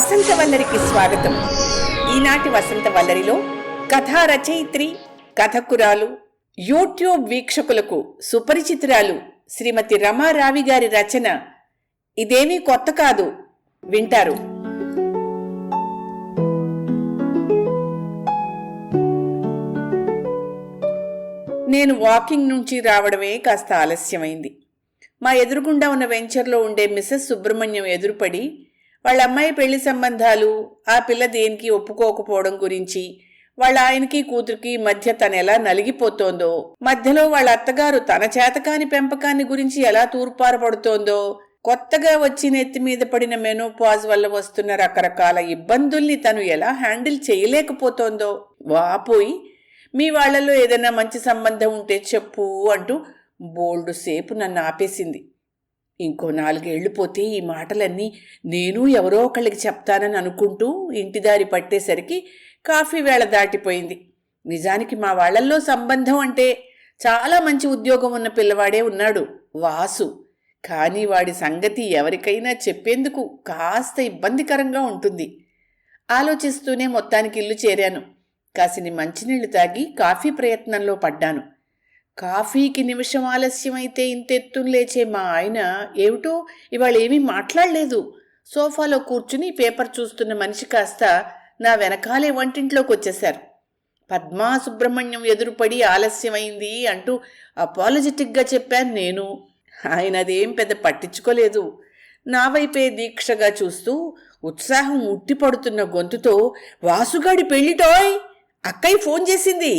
వసంతవల్లరికి స్వాగతం. ఈనాటి వసంతవల్లరిలో కథా రచయిత్రి, కథకురాలు, యూట్యూబ్ వీక్షకులకు సుపరిచితురాలు శ్రీమతి రమారావి గారి రచన ఇదేమీ కొత్త కాదు వింటారు. నేను వాకింగ్ నుంచి రావడమే కాస్త ఆలస్యమైంది. మా ఎదురుగుండా ఉన్న వెంచర్లో ఉండే మిసెస్ సుబ్రహ్మణ్యం ఎదురుపడి వాళ్ళ అమ్మాయి పెళ్లి సంబంధాలు, ఆ పిల్ల దేనికి ఒప్పుకోకపోవడం గురించి, వాళ్ళ ఆయనకి కూతురికి మధ్య తను ఎలా నలిగిపోతోందో, మధ్యలో వాళ్ళ అత్తగారు తన చేతకాని పెంపకాన్ని గురించి ఎలా తూర్పారపడుతోందో, కొత్తగా వచ్చి నెత్తి మీద పడిన మెనోపాజ్ వల్ల వస్తున్న రకరకాల ఇబ్బందుల్ని తను ఎలా హ్యాండిల్ చేయలేకపోతోందో, వాపోయి మీ వాళ్లలో ఏదైనా మంచి సంబంధం ఉంటే చెప్పు అంటూ బోల్డు సేపు నన్ను ఆపేసింది. ఇంకో 4 ఏళ్లు పోతే ఈ మాటలన్నీ నేను ఎవరో ఒకళ్ళకి చెప్తానని అనుకుంటూ ఇంటిదారి పట్టేసరికి కాఫీ వేళ దాటిపోయింది. నిజానికి మా వాళ్లల్లో సంబంధం అంటే చాలా మంచి ఉద్యోగం ఉన్న పిల్లవాడే ఉన్నాడు, వాసు. కానీ వాడి సంగతి ఎవరికైనా చెప్పేందుకు కాస్త ఇబ్బందికరంగా ఉంటుంది. ఆలోచిస్తూనే మొత్తానికి ఇల్లు చేరాను. కాసిని మంచినీళ్లు తాగి కాఫీ ప్రయత్నంలో పడ్డాను. కాఫీకి నిమిషం ఆలస్యమైతే ఇంతెత్తును లేచే మా ఆయన ఏమిటో ఇవాళ ఏమీ మాట్లాడలేదు. సోఫాలో కూర్చుని పేపర్ చూస్తున్న మనిషి కాస్త నా వెనకాలే వంటింట్లోకి వచ్చేశారు. పద్మా సుబ్రహ్మణ్యం ఎదురుపడి ఆలస్యమైంది అంటూ అపాలజెటిక్గా చెప్పాను నేను. ఆయన అదేం పెద్ద పట్టించుకోలేదు. నా వైపే దీక్షగా చూస్తూ ఉత్సాహం ఉట్టిపడుతున్న గొంతుతో, వాసుగాడి పెళ్ళిటోయ్, అక్కయ్య ఫోన్ చేసింది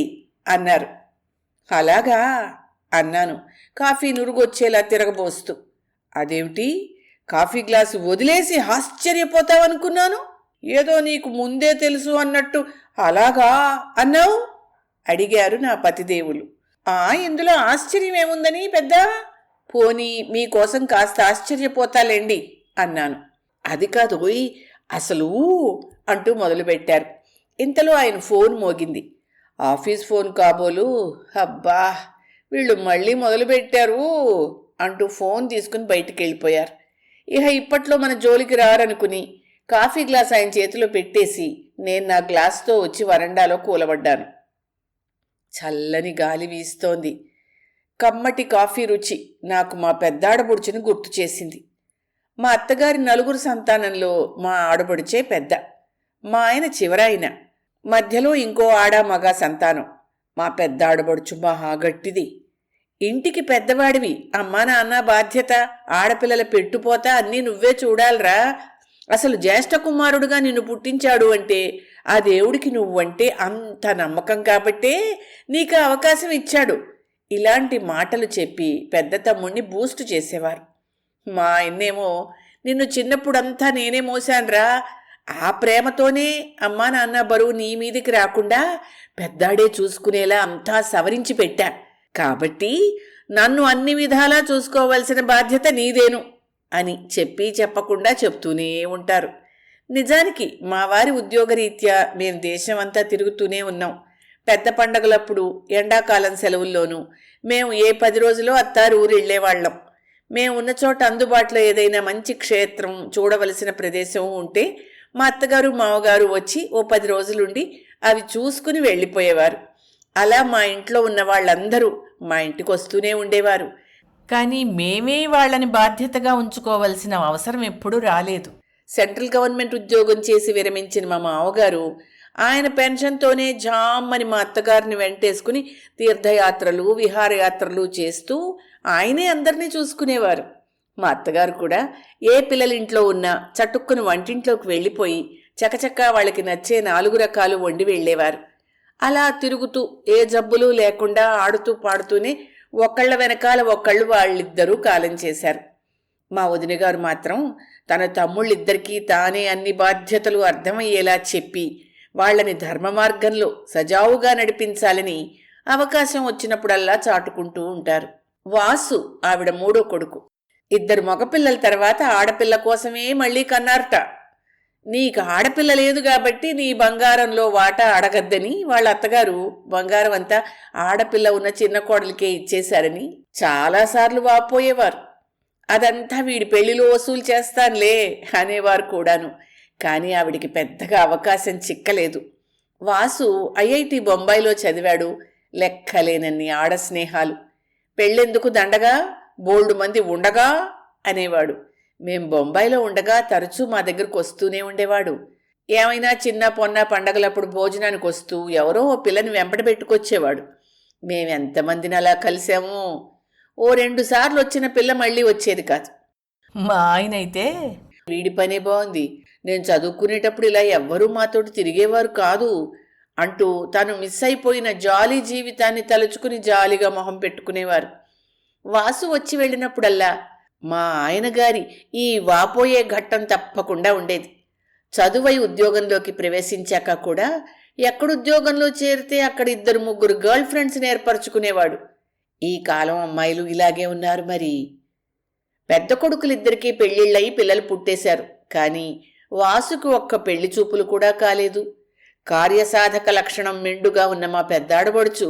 అన్నారు. అలాగా అన్నాను కాఫీ నురుగొచ్చేలా తిరగబోస్తూ. అదేమిటి, కాఫీ గ్లాసు వదిలేసి ఆశ్చర్యపోతావనుకున్నాను, ఏదో నీకు ముందే తెలుసు అన్నట్టు అలాగా అన్నావు అడిగారు నా పతిదేవులు. ఇందులో ఆశ్చర్యమేముందని పెద్ద, పోనీ మీకోసం కాస్త ఆశ్చర్యపోతాలేండి అన్నాను. అది కాదు ఓయ్ అసలు అంటూ మొదలుపెట్టారు. ఇంతలో ఆయన ఫోన్ మోగింది. ఆఫీస్ ఫోన్ కాబోలు. అబ్బా, వీళ్ళు మళ్ళీ మొదలుపెట్టారు అంటూ ఫోన్ తీసుకుని బయటికి వెళ్ళిపోయారు. ఇప్పట్లో మన జోలికి రారనుకుని కాఫీ గ్లాస్ ఆయన చేతిలో పెట్టేసి నేను నా గ్లాస్తో వచ్చి వరండాలో కూలబడ్డాను. చల్లని గాలి వీస్తోంది. కమ్మటి కాఫీ రుచి నాకు మా పెద్దాడబొడుచుని గుర్తు చేసింది. మా అత్తగారి 4 సంతానంలో మా ఆడబొడిచే పెద్ద. మా ఆయన చివరాయన. మధ్యలో ఇంకో ఆడ మగ సంతానం. మా పెద్ద ఆడబడుచు మహాగట్టిది. ఇంటికి పెద్దవాడివి, అమ్మా నాన్న బాధ్యత, ఆడపిల్లల పెట్టుపోతా అన్నీ నువ్వే చూడాలరా. అసలు జ్యేష్ఠ కుమారుడుగా నిన్ను పుట్టించాడు అంటే ఆ దేవుడికి నువ్వంటే అంత నమ్మకం కాబట్టే నీకు అవకాశం ఇచ్చాడు. ఇలాంటి మాటలు చెప్పి పెద్ద తమ్ముణ్ణి బూస్ట్ చేసేవారు. మా ఆయన్నేమో, నిన్ను చిన్నప్పుడంతా నేనే మోసాన్రా, ఆ ప్రేమతోనే అమ్మా నాన్న బరువు నీ మీదికి రాకుండా పెద్దాడే చూసుకునేలా అంతా సవరించి పెట్టా. కాబట్టి నన్ను అన్ని విధాలా చూసుకోవలసిన బాధ్యత నీదేను అని చెప్పి చెప్పకుండా చెప్తూనే ఉంటారు. నిజానికి మా వారి ఉద్యోగరీత్యా మేము దేశమంతా తిరుగుతూనే ఉన్నాం. పెద్ద పండగలప్పుడు, ఎండాకాలం సెలవుల్లోనూ మేము ఏ 10 రోజులో అత్తారు ఊరు వెళ్ళేవాళ్ళం. మేము ఉన్న చోట అందుబాటులో ఏదైనా మంచి క్షేత్రం, చూడవలసిన ప్రదేశం ఉంటే మా అత్తగారు మావగారు వచ్చి ఓ 10 రోజులుండి అవి చూసుకుని వెళ్ళిపోయేవారు. అలా మా ఇంట్లో ఉన్న వాళ్ళందరూ మా ఇంటికి వస్తూనే ఉండేవారు. కానీ మేమే వాళ్ళని బాధ్యతగా ఉంచుకోవలసిన అవసరం ఎప్పుడూ రాలేదు. సెంట్రల్ గవర్నమెంట్ ఉద్యోగం చేసి విరమించిన మా మావగారు ఆయన పెన్షన్తోనే జామ్మని మా అత్తగారిని వెంటేసుకుని తీర్థయాత్రలు, విహారయాత్రలు చేస్తూ ఆయనే అందరినీ చూసుకునేవారు. మా అత్తగారు కూడా ఏ పిల్లలింట్లో ఉన్నా చటుక్కుని వంటింట్లోకి వెళ్ళిపోయి చకచకా వాళ్ళకి నచ్చే 4 రకాలు వండి వెళ్ళేవారు. అలా తిరుగుతూ ఏ జబ్బులు లేకుండా ఆడుతూ పాడుతూనే ఒకళ్ళ వెనకాల ఒకళ్ళు వాళ్ళిద్దరూ కాలం చేశారు. మా వదినగారు మాత్రం తన తమ్ముళ్ళిద్దరికీ తానే అన్ని బాధ్యతలు అర్థమయ్యేలా చెప్పి వాళ్లని ధర్మ మార్గంలో సజావుగా నడిపించాలని అవకాశం వచ్చినప్పుడల్లా చాటుకుంటూ ఉంటారు. వాసు ఆవిడ 3వ కొడుకు. 2 మగపిల్లల తర్వాత ఆడపిల్ల కోసమే మళ్ళీ కన్నారట. నీకు ఆడపిల్ల లేదు కాబట్టి నీ బంగారంలో వాటా అడగద్దని వాళ్ళ అత్తగారు బంగారం అంతా ఆడపిల్ల ఉన్న చిన్న కోడలికే ఇచ్చేశారని చాలాసార్లు వాపోయేవారు. అదంతా వీడి పెళ్లిలో వసూలు చేస్తానులే అనేవారు కూడాను. కానీ ఆవిడికి పెద్దగా అవకాశం చిక్కలేదు. వాసు ఐఐటి బొంబాయిలో చదివాడు. లెక్కలేనన్ని ఆడ స్నేహాలు. పెళ్ళెందుకు దండగా, బోల్డు మంది ఉండగా అనేవాడు. మేం బొంబాయిలో ఉండగా తరచూ మా దగ్గరకు వస్తూనే ఉండేవాడు. ఏమైనా చిన్న పొన్న పండగలప్పుడు భోజనానికి వస్తూ ఎవరో ఓ పిల్లని వెంబడి పెట్టుకొచ్చేవాడు. మేమెంతమందిని అలా కలిసామో. ఓ 2 సార్లు వచ్చిన పిల్ల మళ్ళీ వచ్చేది కాదు. మా ఆయన అయితే వీడి పనే బాగుంది, నేను చదువుకునేటప్పుడు ఇలా ఎవ్వరూ మాతోటి తిరిగేవారు కాదు అంటూ తాను మిస్ అయిపోయిన జాలీ జీవితాన్ని తలుచుకుని జాలీగా మొహం పెట్టుకునేవారు. వాసు వచ్చి వెళ్ళినప్పుడల్లా మా ఆయన గారి ఈ వాపోయే ఘట్టం తప్పకుండా ఉండేది. చదువై ఉద్యోగంలోకి ప్రవేశించాక కూడా ఎక్కడుద్యోగంలో చేరితే అక్కడ 2-3 గర్ల్ ఫ్రెండ్స్ని ఏర్పరచుకునేవాడు. ఈ కాలం అమ్మాయిలు ఇలాగే ఉన్నారు మరి. పెద్ద కొడుకులిద్దరికీ పెళ్ళిళ్ళయి పిల్లలు పుట్టేశారు. కానీ వాసుకు ఒక్క పెళ్లి చూపులు కూడా కాలేదు. కార్యసాధక లక్షణం మెండుగా ఉన్న మా పెద్దాడబడుచు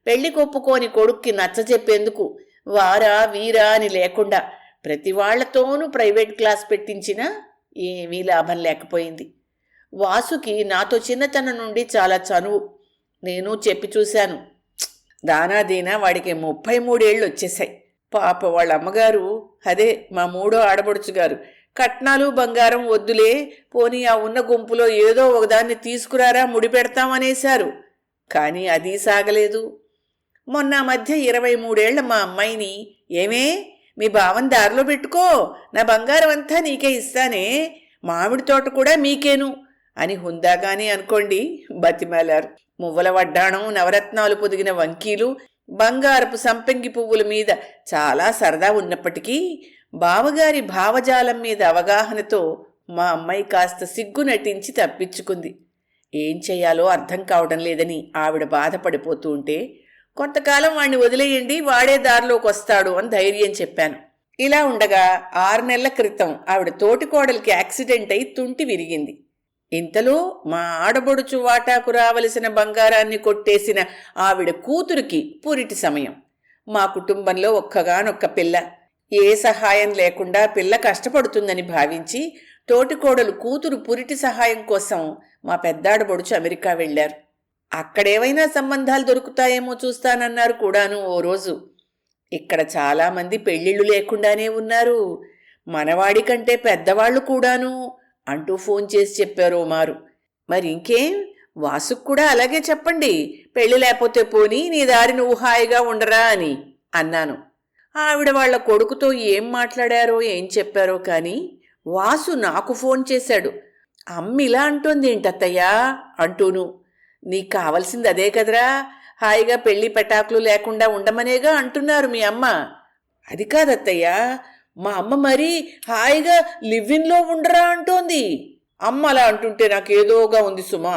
పెళ్లి కొప్పుకోని కొడుక్కి నచ్చజెప్పేందుకు వారా వీరా అని లేకుండా ప్రతి వాళ్లతోనూ ప్రైవేట్ క్లాస్ పెట్టించినా ఏమీ లాభం లేకపోయింది. వాసుకి నాతో చిన్నతనం నుండి చాలా చనువు. నేను చెప్పి చూశాను. దానాదీనా వాడికి 33 ఏళ్ళు వచ్చేశాయి. పాప వాళ్ళ అమ్మగారు, అదే మా 3వ ఆడబడుచు గారు, కట్నాలు బంగారం వద్దులే, పోనీ ఆ ఉన్న గుంపులో ఏదో ఒకదాన్ని తీసుకురారా ముడిపెడతామనేశారు. కానీ అది సాగలేదు. మొన్న మధ్య 23 ఏళ్ల మా అమ్మాయిని, ఏమే మీ బావని దారిలో పెట్టుకో, నా బంగారం అంతా నీకే ఇస్తానే, మామిడి తోట కూడా మీకేను అని హుందాగానే అనుకోండి బతిమాలారు. మువ్వల వడ్డాణం, నవరత్నాలు పొదిగిన వంకీలు, బంగారపు సంపెంగి పువ్వుల మీద చాలా సరదా ఉన్నప్పటికీ బావగారి భావజాలం మీద అవగాహనతో మా అమ్మాయి కాస్త సిగ్గు నటించి తప్పించుకుంది. ఏం చెయ్యాలో అర్థం కావడం లేదని ఆవిడ బాధపడిపోతూ ఉంటే, కొంతకాలం వాణ్ణి వదిలేయండి, వాడే దారిలోకి వస్తాడు అని ధైర్యం చెప్పాను. ఇలా ఉండగా 6 నెలల క్రితం ఆవిడ తోటికోడలికి యాక్సిడెంట్ అయి తుంటి విరిగింది. ఇంతలో మా ఆడబడుచు వాటాకు రావలసిన బంగారాన్ని కొట్టేసిన ఆవిడ కూతురికి పురిటి సమయం. మా కుటుంబంలో ఒక్కగానొక్క పిల్ల. ఏ సహాయం లేకుండా పిల్ల కష్టపడుతుందని భావించి తోటికోడలు కూతురు పురిటి సహాయం కోసం మా పెద్దాడబడుచు అమెరికా వెళ్లారు. అక్కడేవైనా సంబంధాలు దొరుకుతాయేమో చూస్తానన్నారు కూడాను ఓ రోజు. ఇక్కడ చాలామంది పెళ్ళిళ్ళు లేకుండానే ఉన్నారు, మనవాడి కంటే పెద్దవాళ్లు కూడాను అంటూ ఫోన్ చేసి చెప్పారు మారు. మరి ఇంకేం, వాసుకు కూడా అలాగే చెప్పండి, పెళ్లి లేకపోతే పోనీ నీ దారి నువ్వు హాయిగా ఉండరా అని అన్నాను. ఆవిడ వాళ్ల కొడుకుతో ఏం మాట్లాడారో ఏం చెప్పారో కానీ వాసు నాకు ఫోన్ చేశాడు. అమ్మిలా అంటోంది ఏంటత్తయ్యా అంటూను. నీకు కావలసింది అదే కదరా, హాయిగా పెళ్లి పెటాకులు లేకుండా ఉండమనేగా అంటున్నారు మీ అమ్మ. అది కాదత్తయ్యా, మా అమ్మ మరీ హాయిగా లివ్విన్లో ఉండరా అంటోంది. అమ్మ అలా అంటుంటే నాకేదోగా ఉంది సుమా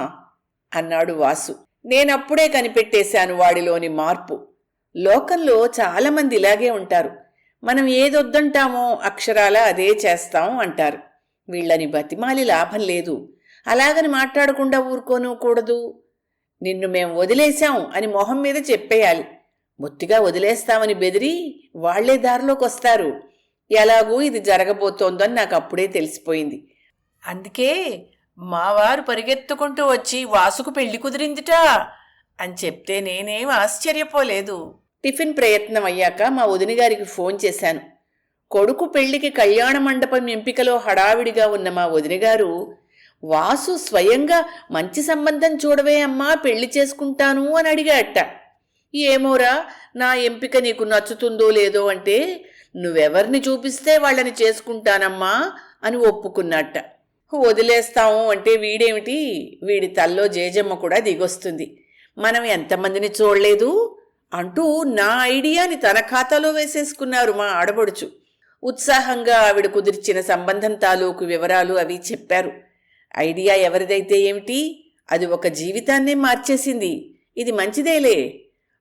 అన్నాడు వాసు. నేనప్పుడే కనిపెట్టేశాను వాడిలోని మార్పు. లోకంలో చాలామంది ఇలాగే ఉంటారు. మనం ఏదొద్దంటామో అక్షరాల అదే చేస్తాం అంటారు. వీళ్ళని బతిమాలి లాభం లేదు. అలాగని మాట్లాడకుండా ఊరుకోను కూడదు. నిన్ను మేం వదిలేశాం అని మొహం మీద చెప్పేయాలి. బొత్తిగా వదిలేస్తామని బెదిరి వాళ్లే దారిలోకి వస్తారు. ఎలాగూ ఇది జరగబోతోందని నాకు అప్పుడే తెలిసిపోయింది. అందుకే మావారు పరిగెత్తుకుంటూ వచ్చి వాసుకు పెళ్లి కుదిరిందిట అని చెప్తే నేనేం ఆశ్చర్యపోలేదు. టిఫిన్ ప్రయత్నం అయ్యాక మా వదినగారికి ఫోన్ చేశాను. కొడుకు పెళ్లికి కళ్యాణ మండపం ఎంపికలో హడావిడిగా ఉన్న మా వదినగారు, వాసు స్వయంగా మంచి సంబంధం చూడవే అమ్మా, పెళ్లి చేసుకుంటాను అని అడిగాట. ఏమోరా, నా ఎంపిక నీకు నచ్చుతుందో లేదో అంటే, నువ్వెవర్ని చూపిస్తే వాళ్ళని చేసుకుంటానమ్మా అని ఒప్పుకున్నట్ట. వదిలేస్తాము అంటే వీడేమిటి, వీడి తల్లో జేజమ్మ కూడా దిగొస్తుంది. మనం ఎంతమందిని చూడలేదు అంటూ నా ఐడియాని తన ఖాతాలో వేసేసుకున్నారు మా ఆడబడుచు. ఉత్సాహంగా ఆవిడ కుదిర్చిన సంబంధం తాలూకు వివరాలు అవి చెప్పారు. ఐడియా ఎవరిదైతే ఏమిటి, అది ఒక జీవితాన్నే మార్చేసింది. ఇది మంచిదేలే,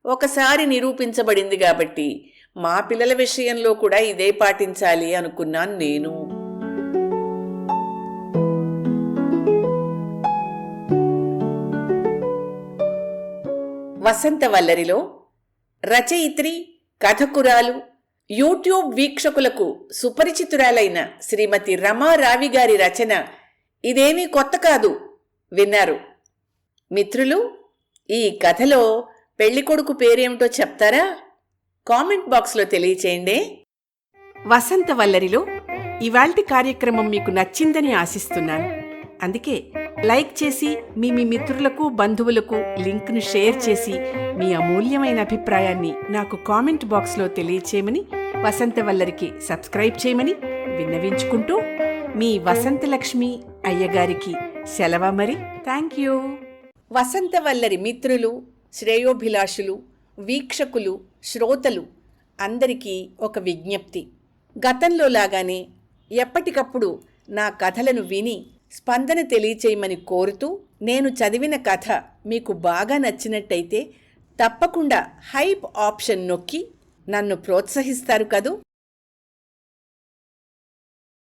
ఒకసారి నిరూపించబడింది కాబట్టి మా పిల్లల విషయంలో కూడా ఇదే పాటించాలి అనుకున్నాను నేను. వసంతవల్లరిలో రచయిత్రి, కథకురాలు, యూట్యూబ్ వీక్షకులకు సుపరిచితురాలైన శ్రీమతి రమారావి గారి రచన ఇదేమీ కొత్త కాదు విన్నారు. మిత్రులు, ఈ కథలో పెళ్ళికొడుకు పేరేమిటో చెప్తారా? కామెంట్ బాక్స్లో తెలియచేయండి. వసంతవల్లరిలో ఇవాల్టి కార్యక్రమం మీకు నచ్చిందని ఆశిస్తున్నాను. అందుకే లైక్ చేసి మీ మిత్రులకు బంధువులకు లింక్ను షేర్ చేసి మీ అమూల్యమైన అభిప్రాయాన్ని నాకు కామెంట్ బాక్స్లో తెలియచేయమని, వసంతవల్లరికి సబ్స్క్రైబ్ చేయమని విన్నవించుకుంటూ మీ వసంతలక్ష్మి అయ్యగారికి సెలవు మరి. Thank you. వసంతవల్లరి మిత్రులు, శ్రేయోభిలాషులు, వీక్షకులు, శ్రోతలు అందరికీ ఒక విజ్ఞప్తి. గతంలో లాగానే ఎప్పటికప్పుడు నా కథలను విని స్పందన తెలియచేయమని కోరుతూ, నేను చదివిన కథ మీకు బాగా నచ్చినట్టయితే తప్పకుండా హైప్ ఆప్షన్ నొక్కి నన్ను ప్రోత్సహిస్తారు కదూ.